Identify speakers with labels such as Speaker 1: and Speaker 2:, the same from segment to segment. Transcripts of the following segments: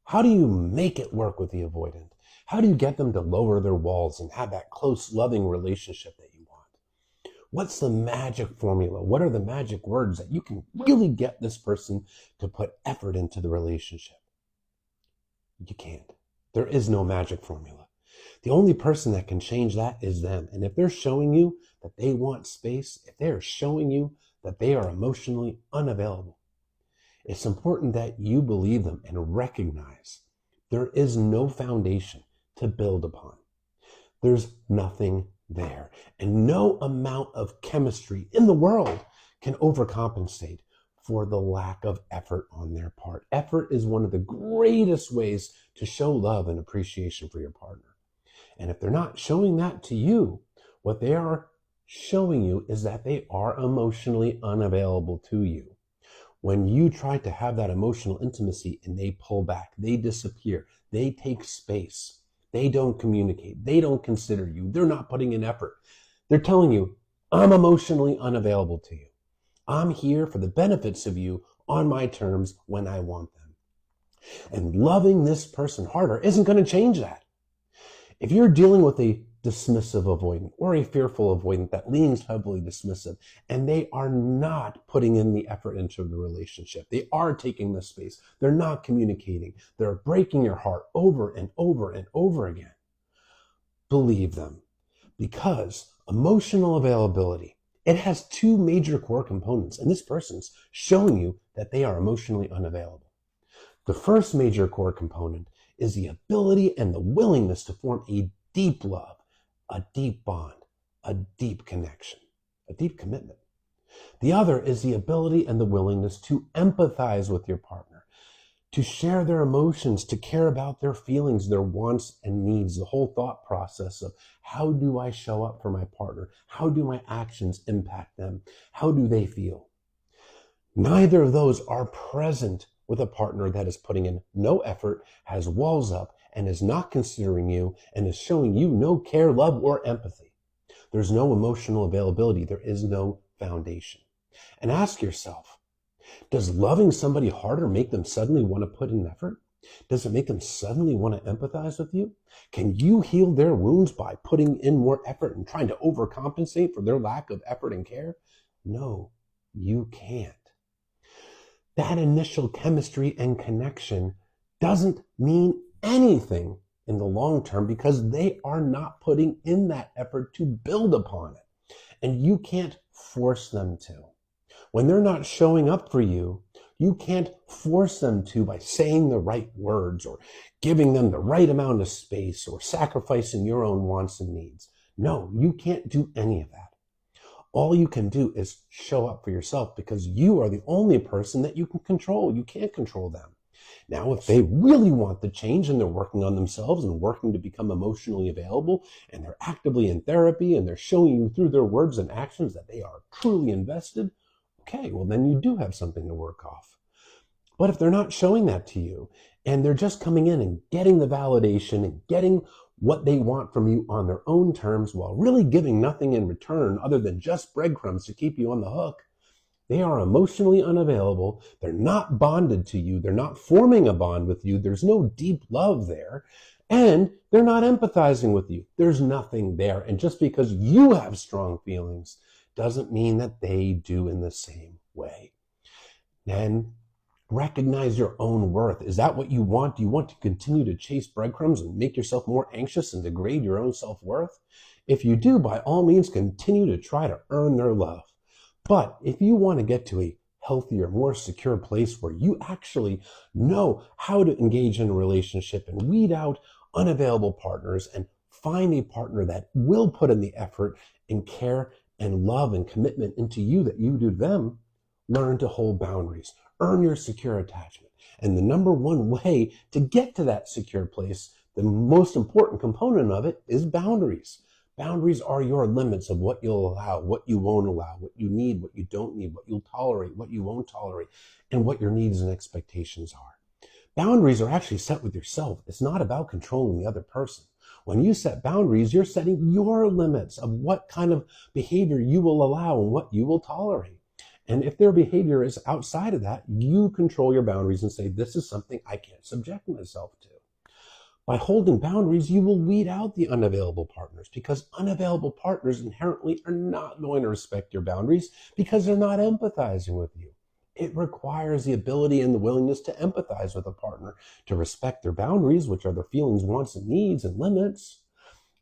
Speaker 1: How do you make it work with the avoidant? How do you get them to lower their walls and have that close, loving relationship that you want? What's the magic formula? What are the magic words that you can really get this person to put effort into the relationship? You can't. There is no magic formula. The only person that can change that is them. And if they're showing you that they want space, if they're showing you that they are emotionally unavailable, it's important that you believe them and recognize there is no foundation to build upon. There's nothing there. And no amount of chemistry in the world can overcompensate for the lack of effort on their part. Effort is one of the greatest ways to show love and appreciation for your partner. And if they're not showing that to you, what they are showing you is that they are emotionally unavailable to you. When you try to have that emotional intimacy and they pull back, they disappear, they take space, they don't communicate, they don't consider you, they're not putting in effort. They're telling you, I'm emotionally unavailable to you. I'm here for the benefits of you on my terms when I want them. And loving this person harder isn't going to change that. If you're dealing with a dismissive avoidant or a fearful avoidant that leans heavily dismissive, and they are not putting in the effort into the relationship, they are taking the space, they're not communicating, they're breaking your heart over and over and over again, believe them. Because emotional availability, it has two major core components, and this person's showing you that they are emotionally unavailable. The first major core component is the ability and the willingness to form a deep love, a deep bond, a deep connection, a deep commitment. The other is the ability and the willingness to empathize with your partner, to share their emotions, to care about their feelings, their wants and needs, the whole thought process of how do I show up for my partner? How do my actions impact them? How do they feel? Neither of those are present with a partner that is putting in no effort, has walls up, and is not considering you, and is showing you no care, love, or empathy. There's no emotional availability. There is no foundation. And ask yourself, does loving somebody harder make them suddenly want to put in effort? Does it make them suddenly want to empathize with you? Can you heal their wounds by putting in more effort and trying to overcompensate for their lack of effort and care? No, you can't. That initial chemistry and connection doesn't mean anything in the long term because they are not putting in that effort to build upon it. And you can't force them to. When they're not showing up for you, you can't force them to by saying the right words or giving them the right amount of space or sacrificing your own wants and needs. No, you can't do any of that. All you can do is show up for yourself because you are the only person that you can control. You can't control them. Now, if they really want the change and they're working on themselves and working to become emotionally available and they're actively in therapy and they're showing you through their words and actions that they are truly invested, okay, well then you do have something to work off. But if they're not showing that to you and they're just coming in and getting the validation and getting what they want from you on their own terms while really giving nothing in return other than just breadcrumbs to keep you on the hook, they are emotionally unavailable. They're not bonded to you. They're not forming a bond with you. There's no deep love there. And they're not empathizing with you. There's nothing there. And just because you have strong feelings doesn't mean that they do in the same way. And recognize your own worth. Is that what you want? Do you want to continue to chase breadcrumbs and make yourself more anxious and degrade your own self-worth? If you do, by all means, continue to try to earn their love. But if you want to get to a healthier, more secure place where you actually know how to engage in a relationship and weed out unavailable partners and find a partner that will put in the effort and care and love and commitment into you that you do them, learn to hold boundaries. Earn your secure attachment. And the number one way to get to that secure place, the most important component of it is boundaries. Boundaries are your limits of what you'll allow, what you won't allow, what you need, what you don't need, what you'll tolerate, what you won't tolerate, and what your needs and expectations are. Boundaries are actually set with yourself. It's not about controlling the other person. When you set boundaries, you're setting your limits of what kind of behavior you will allow and what you will tolerate. And if their behavior is outside of that, you control your boundaries and say, this is something I can't subject myself to. By holding boundaries, you will weed out the unavailable partners, because unavailable partners inherently are not going to respect your boundaries because they're not empathizing with you. It requires the ability and the willingness to empathize with a partner, to respect their boundaries, which are their feelings, wants, and needs and limits.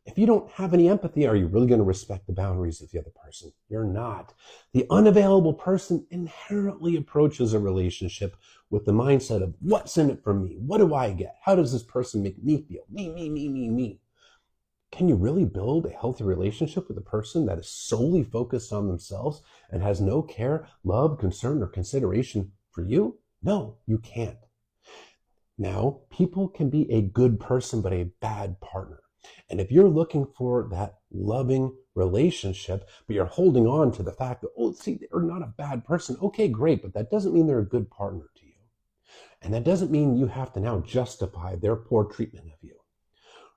Speaker 1: If you don't have any empathy, are you really going to respect the boundaries of the other person? You're not. The unavailable person inherently approaches a relationship with the mindset of, what's in it for me? What do I get? How does this person make me feel? Me. Can you really build a healthy relationship with a person that is solely focused on themselves and has no care, love, concern, or consideration for you? No, you can't. Now, people can be a good person but a bad partner. And if you're looking for that loving relationship, but you're holding on to the fact that, oh, see, they're not a bad person. Okay, great, but that doesn't mean they're a good partner to you. And that doesn't mean you have to now justify their poor treatment of you.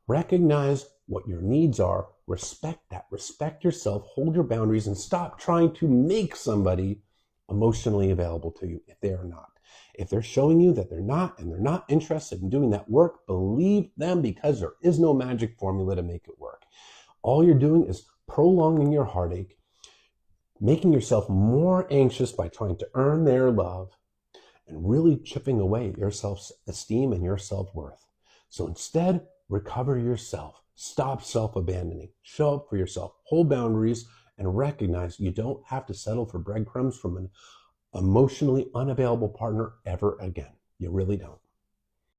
Speaker 1: Recognize what your needs are, respect that, respect yourself, hold your boundaries, and stop trying to make somebody emotionally available to you if they are not. If they're showing you that they're not, and they're not interested in doing that work, believe them, because there is no magic formula to make it work. All you're doing is prolonging your heartache, making yourself more anxious by trying to earn their love, and really chipping away at your self-esteem and your self-worth. So instead, recover yourself. Stop self-abandoning. Show up for yourself. Hold boundaries and recognize you don't have to settle for breadcrumbs from an emotionally unavailable partner ever again. You really don't.